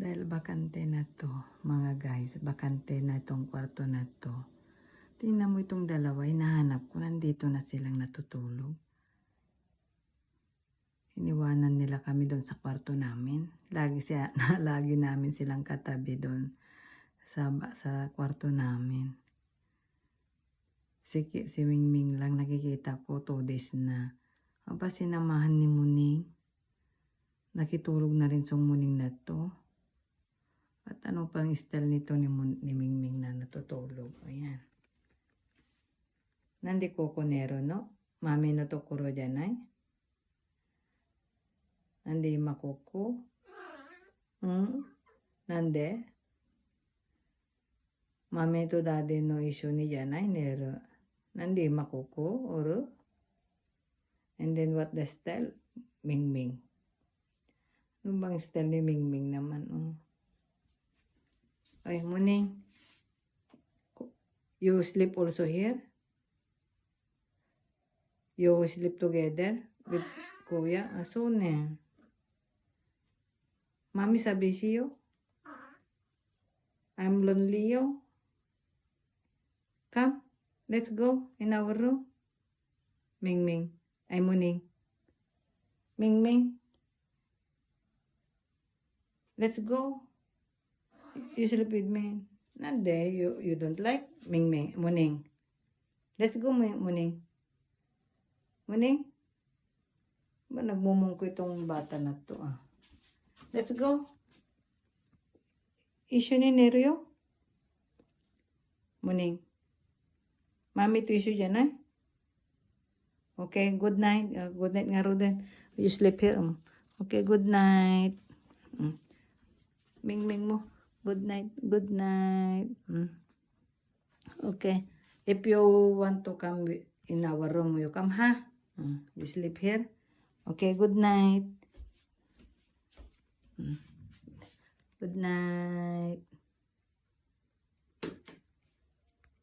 Dahil bakante na to, mga guys, bakante na itong kwarto na to. Tingnan mo itong dalawa, hinahanap ko, nandito na silang natutulog. Iniwanan nila kami doon sa kwarto namin. Lagi namin silang katabi doon sa kwarto namin. Si Mingming lang nakikita ko 2 days na. Aba, sinamahan ni Muning. Nakitulog na rin sa Muning na to. At ano pang style nito ni Mingming na natutulog. Ayan. Nandi kokonero no? Mami no tokoro janai? Nandi makoko? Nande? Mami to dade no isyo ni janai nero. Nandi makoko? Oro? And then what the style? Mingming. Ano bang style ni Mingming naman? Ay, Muning. You sleep also here? You sleep together with Kuya? Soon eh. Mami sabi siyo? I'm lonely yo. Come, let's go in our room. Mingming. Ay, Muning. Mingming. Let's go. You sleep with me. Nande, you don't like Mingming. Muning. Let's go, Muning. Muning. Ba nagmumungko itong bata na to ah. Let's go. Issue ni Neryo. Muning. Mami to issue dyan eh. Okay, good night. Good night nga Ruden. You sleep here. Okay, good night. Mingming mo. Good night. Good night. Okay. If you want to come in our room, you come ha. You sleep here. Okay, good night. Good night.